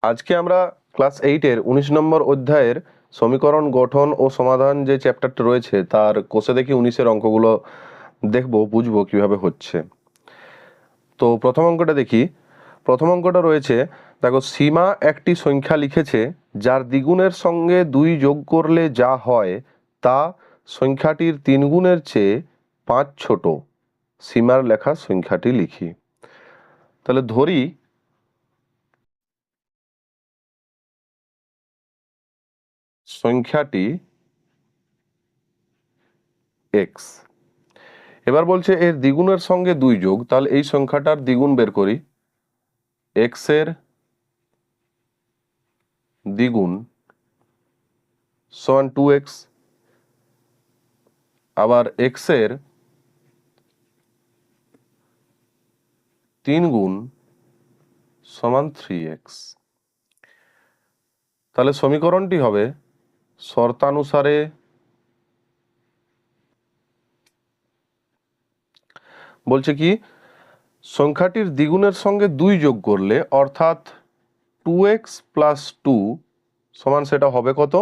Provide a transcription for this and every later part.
আজকে আমরা ক্লাস 8-এর 19 নম্বর অধ্যায়ের সমীকরণ গঠন ও সমাধান যে চ্যাপ্টারটা রয়েছে তার কোষে দেখি 19-এর অঙ্কগুলো দেখবো, বুঝবো কিভাবে হচ্ছে। তো প্রথম অঙ্কটা দেখি। প্রথম অঙ্কটা রয়েছে, দেখো, সীমা একটি সংখ্যা লিখেছে যার দ্বিগুণের সঙ্গে 2 যোগ করলে যা হয় তা সংখ্যাটির 3 গুণের চেয়ে 5 ছোট। সীমার লেখা সংখ্যাটি লিখি। তাহলে ধরি সংখ্যাটি এক্স। এবার বলছে এর দ্বিগুণের সঙ্গে 2 যোগ, তাহলে এই সংখ্যাটার দ্বিগুণ বের করি। এক্স এর দ্বিগুণ সমান 2x, আবার এক্স এর 3 গুণ সমান 3x। তাহলে সমীকরণটি হবে শর্তানুসারে বলছে কি, সংখ্যাটির দ্বিগুণের সঙ্গে 2 যোগ করলে অর্থাৎ 2x প্লাস 2 সমান সেটা হবে কত?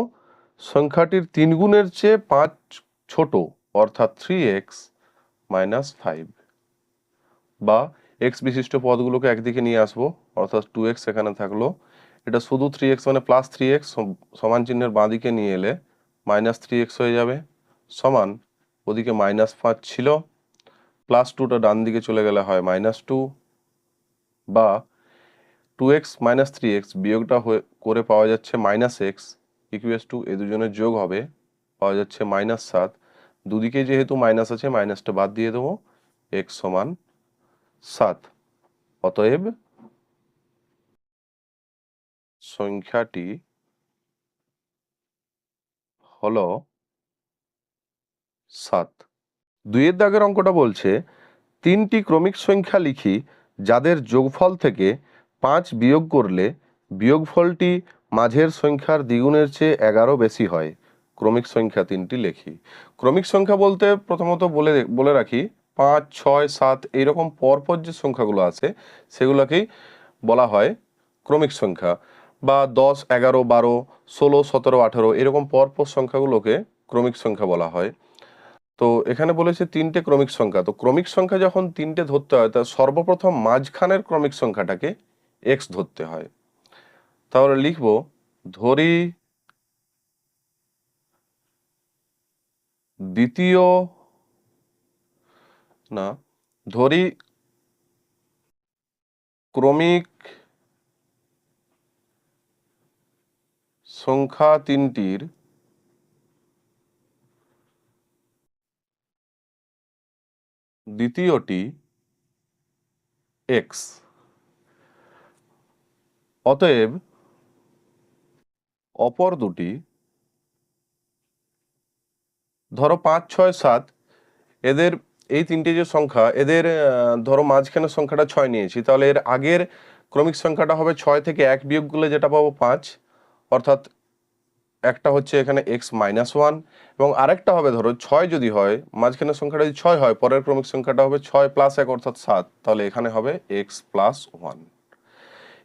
সংখ্যাটির 3 গুণের চেয়ে 5 ছোট, অর্থাৎ 3x মাইনাস 5। বা এক্স বিশিষ্ট পদগুলোকে একদিকে নিয়ে আসবো, অর্থাৎ 2x এখানে থাকলো, এটা শুধু 3x মানে প্লাস 3x সমান চিহ্নের বাঁ দিকে নিয়ে এলে মাইনাস 3x হয়ে যাবে, সমান ওদিকে -5 ছিল, প্লাস 2টা ডান দিকে চলে গেলে হয় -2, বা 2x মাইনাস 3x বিয়োগটা করে পাওয়া যাচ্ছে -x ইকুয়ালস টু এই দুজনের যোগ হবে, পাওয়া যাচ্ছে -7। দুদিকে যেহেতু মাইনাস আছে মাইনাসটা বাদ দিয়ে দেবো, x সমান 7। অতএব সংখ্যাটি হলো 7। 2-এর দাগের অঙ্কটা বলছে 3টি ক্রমিক সংখ্যা লিখি যাদের যোগফল থেকে 5 বিয়োগ করলে বিয়োগফলটি মাঝের সংখ্যার দ্বিগুণের চেয়ে 11 বেশি হয়। ক্রমিক সংখ্যা 3টি লিখি। ক্রমিক সংখ্যা বলতে প্রথমত বলে রাখি 5, 6, 7 এইরকম পরপর যে সংখ্যাগুলো আছে সেগুলোকেই বলা হয় ক্রমিক সংখ্যা, বা 10, 11, 12, 16, 17, 18 এরকম পরপর সংখ্যাগুলোকে ক্রমিক সংখ্যা বলা হয়। তো এখানে বলেছে 3টে ক্রমিক সংখ্যা। তো ক্রমিক সংখ্যা যখন 3টে ধরতে হয় তা সর্বপ্রথম মাঝখানের ক্রমিক সংখ্যাটাকে x ধরতে হয়। তাহলে লিখব, ধরি দ্বিতীয় না ধরি ক্রমিক সংখ্যা 3টির দ্বিতীয়টি x। অতএব অপর দুটি, ধরো 5, 6, 7, এদের এই 3টে যে সংখ্যা এদের ধরো মাঝখানের সংখ্যাটা 6 নিয়েছি, তাহলে এর আগের ক্রমিক সংখ্যাটা হবে 6 থেকে 1 বিয়োগ করলে যেটা পাবো 5, অর্থাৎ একটা হচ্ছে এখানে x মাইনাস 1, এবং আরেকটা হবে ধরো 6 যদি হয়, মাঝখানের সংখ্যাটা যদি 6 হয়, পরের ক্রমিক সংখ্যাটা হবে 6 প্লাস 1 অর্থাৎ 7, তাহলে এখানে হবে x প্লাস 1।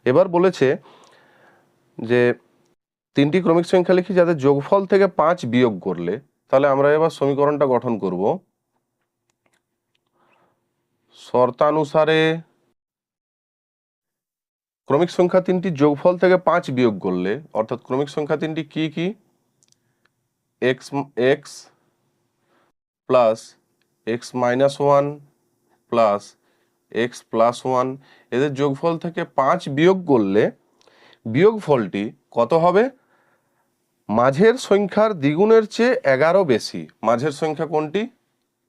এবার বলেছে যে 3টি ক্রমিক সংখ্যা লিখি যাদের যোগফল থেকে 5 বিয়োগ করলে, তাহলে আমরা এবার সমীকরণটা গঠন করব শর্তানুসারে ক্রমিক সংখ্যা 3টি যোগফল থেকে 5 বিয়োগ করলে, অর্থাৎ ক্রমিক সংখ্যা 3টি কি কি, x plus x minus 1 plus x plus 1, এদের যোগফল থেকে 5 বিয়োগ করলে বিয়োগফলটি কত হবে? মাঝের সংখ্যার দ্বিগুণের চেয়ে 11 বেশি। মাঝের সংখ্যা কোনটি?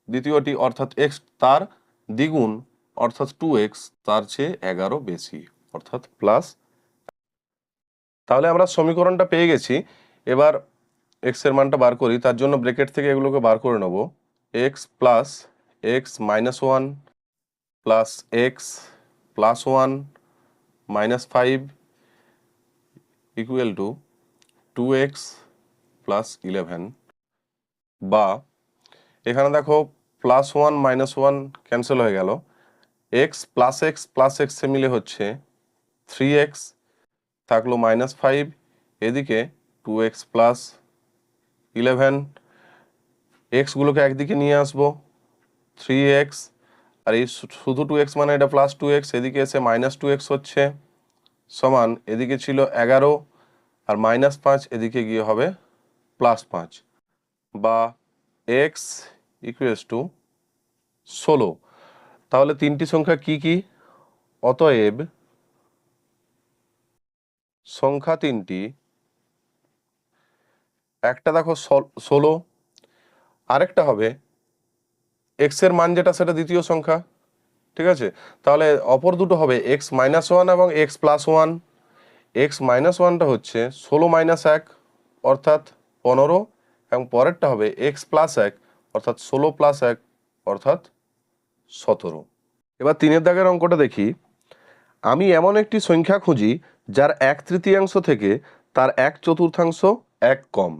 দ্বিতীয়টি, অর্থাৎ x তার দ্বিগুণ অর্থাৎ 2x তার চেয়ে 11 বেশি, অর্থাৎ প্লাস। তাহলে আমরা সমীকরণটা পেয়ে গেছি। এবার x এর মানটা বার করি, তার জন্য ব্র্যাকেট থেকে এগুলোকে বার করে নেব। x plus x minus 1 plus x plus 1 minus 5 equal to 2x plus 11, বা এখানে দেখো প্লাস 1 মাইনাস 1 ক্যান্সেল হয়ে গেল, x plus x plus x মিলে হচ্ছে 3x থাকলো -5, এদিকে 2x প্লাস 11, এক্সগুলোকে একদিকে নিয়ে আসবো 3x, আর এই শুধু 2x মানে এটা প্লাস 2x, এদিকে এসে -2x হচ্ছে, সমান এদিকে ছিল 11 আর -5 এদিকে গিয়ে হবে +5, বা x ইকুয়ালস টু 16। তাহলে তিনটি সংখ্যা কি কি? অতএব সংখ্যা তিনটি, একটা দেখো 16, আরেকটা হবে x এর মান যেটা সেটা দ্বিতীয় সংখ্যা, ঠিক আছে? তাহলে অপর দুটো হবে x-1 এবং x+1। x-1টা হচ্ছে 16-1 অর্থাৎ 15, এবং পরেরটা হবে x+1 অর্থাৎ 16+1 অর্থাৎ 17। এবার 3 দাগের অঙ্কটা দেখি। আমি এমন একটি সংখ্যা খুঁজি যার 1/3 থেকে তার 1/4 এক কম।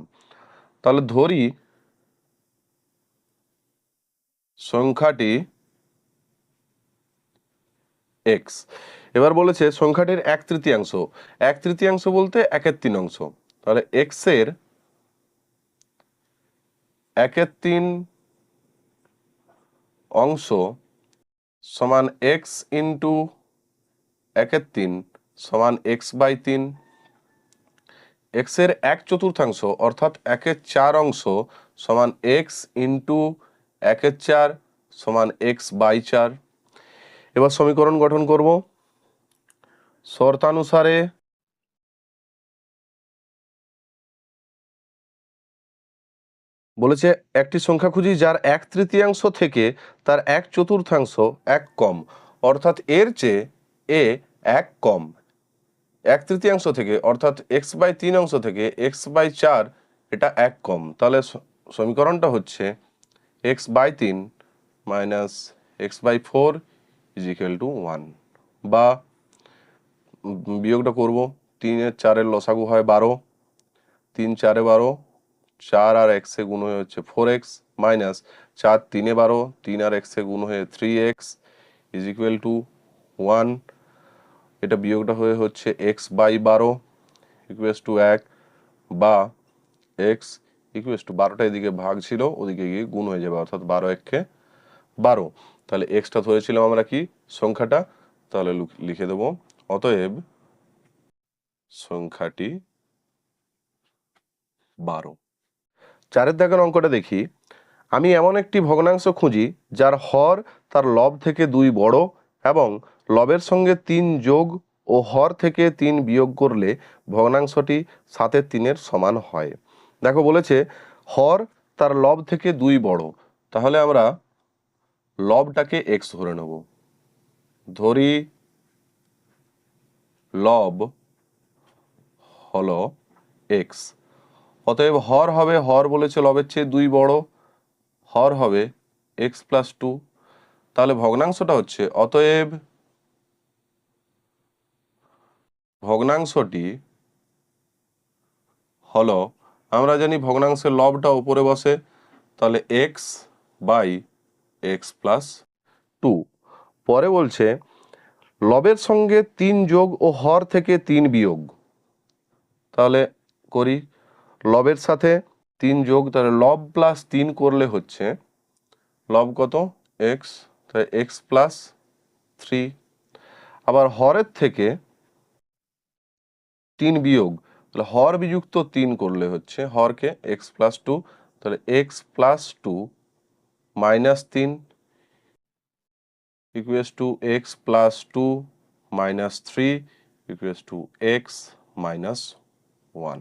তাহলে ধরি সংখ্যাটি x। এবার বলেছে সংখ্যাটির 1/3, 1/3 বলতে 1/3। তাহলে x এর 1/3 সমান x ইন্টু 1/3 সমান x/3। x এর 1/4 অর্থাৎ 1/4 সমান x ইন্টু 1/4 সমান x/4। এবার সমীকরণ গঠন করব। শর্তানুসারে বলেছে একটি সংখ্যা খুঁজি যার 1/3 থেকে তার 1/4 এক কম, অর্থাৎ এর চেয়ে এ এক কম। 1/3 থেকে অর্থাৎ x/3 থেকে x/4 এটা এক কম। তাহলে সমীকরণটা হচ্ছে x/3 minus x/4 is equal to 1, বা বিয়োগটা করব, 3 এর 4 এর লসাগু হয় 12, 3 4 12, 4 আর x এ গুণ হয়ে হচ্ছে 4x, মাইনাস 4 3 এ 12, 3 আর x এ গুণ হয়ে 3x ইজ ইকুয়াল টু 1। এটা বিয়োগটা হয়ে হচ্ছে x/12 ইকুয়ালস টু 1, বা x ইকুয়ালস টু 12টা এদিকে ভাগ ছিল ওদিকে গিয়ে গুণ হয়ে যাবে, অর্থাৎ 12 একে 12। তাহলে এক্সটা ধরেছিলাম আমরা কি সংখ্যাটা, তাহলে লিখে দেব অতএব সংখ্যাটি 12। 4 দাগের অঙ্কটা দেখি। আমি এমন একটি ভগ্নাংশ খুঁজি যার হর তার লব থেকে 2 বড় এবং লবের সঙ্গে 3 যোগ ও হর থেকে 3 বিয়োগ করলে ভগ্নাংশটি 7/3 সমান হয়। দেখো বলেছে হর তার লব থেকে 2 বড়, তাহলে আমরা লবটাকে x ধরে নেব। ধরি লব হলো x, অতএব হর হবে, হর বলেছে লবের চেয়ে 2 বড়, হর হবে x+2। তাহলে ভগ্নাংশটা হচ্ছে অতএব ভগ্নাংশটি হলো, আমরা জানি ভগ্নাংশের লবটা উপরে বসে, তাহলে x/x+2। পরে বলছে লবের সঙ্গে 3 যোগ ও হর থেকে 3 বিয়োগ। তাহলে করি, লবের সাথে 3 যোগ, তাহলে লব প্লাস 3 করলে হচ্ছে লব কত x, তাহলে x+3। আবার হরের থেকে 3 বিয়োগ, তাহলে হর বিযুক্ত 3 করলে হচ্ছে হরকে x+2, তাহলে x+2 minus 3 equals to x+2 minus 3 equals to x-1।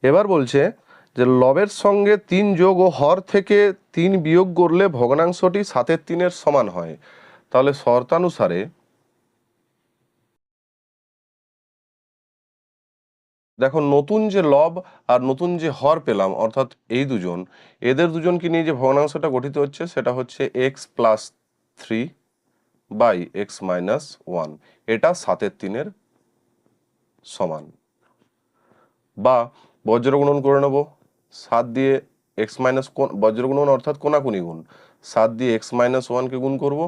এবার বলছে যে লবের সঙ্গে 3 যোগ ও হর থেকে 3 বিয়োগ করলে ভগ্নাংশটি 7/3 সমান হয়। তাহলে শর্তানুসারে দেখো নতুন যে লব আর নতুন যে হর পেলাম, অর্থাৎ এই দুজন, এদের দুজনকে নিয়ে যে ভগ্নাংশটা গঠিত হচ্ছে সেটা হচ্ছে x+3 বাই x-1, এটা 7/3 সমান। বা বজ্রগুণন করে নেব, 7 দিয়ে x- বজ্রগুণন অর্থাৎ কোনাকুনি গুণ, 7 দিয়ে x-1কে গুণ করব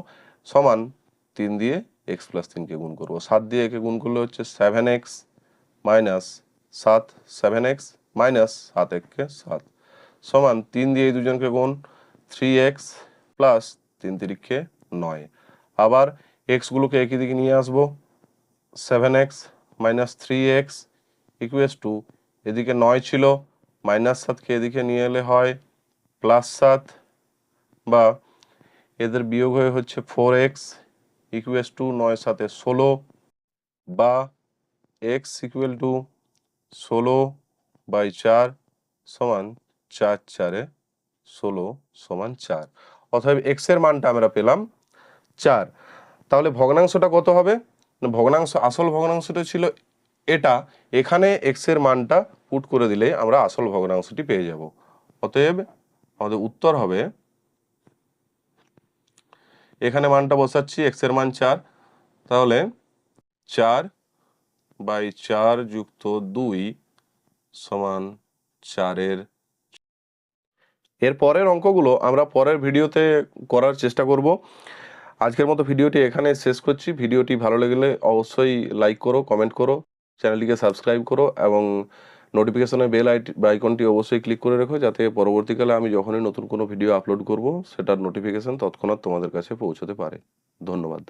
সমান 3 দিয়ে এক্স প্লাস 3কে গুণ করবো। 7 দিয়ে একে গুণ করলে হচ্ছে 7x মাইনাস 7, 7x মাইনাস 7 এককে 7 সমান 3 দিয়ে এই দুজনকে গুণ 3x প্লাস 3 তিরিখে 9। আবার এক্সগুলোকে একই দিকে নিয়ে আসবো, 7x minus 3x equals to এদিকে 9 ছিল, মাইনাস 7কে এদিকে নিয়ে এলে হয় প্লাস 7, বা এদের বিয়োগ হয়ে হচ্ছে 4x ইকুয়ালস টু 9 7 16, বা x ইকুয়াল টু 16/4 সমান 4 4 16 সমান 4। অতএব x এর মানটা আমরা পেলাম 4। তাহলে ভগ্নাংশটা কত হবে? ভগ্নাংশ, আসল ভগ্নাংশটা ছিল এটা, এখানে x এর মানটা পুট করে দিলে আমরা আসল ভগ্নাংশটি পেয়ে যাব। অতএব আমাদের উত্তর হবে, এখানে মানটা বসাচ্ছি, x এর মান 4, তাহলে 4/4 যুক্ত 2 সমান 4 এর পরের অঙ্কগুলো আমরা পরের ভিডিওতে করার চেষ্টা করব। আজকের মতো ভিডিওটি এখানে শেষ করছি। ভিডিওটি ভালো লাগলে অবশ্যই লাইক করো, কমেন্ট করো, চ্যানেলটিকে সাবস্ক্রাইব করো এবং নোটিফিকেশনের বেল আইকনটি অবশ্যই ক্লিক করে রেখো, যাতে পরবর্তীকালে আমি যখনই নতুন কোনো ভিডিও আপলোড করব সেটার নোটিফিকেশন তৎক্ষণাৎ তোমাদের কাছে পৌঁছতে পারে। ধন্যবাদ।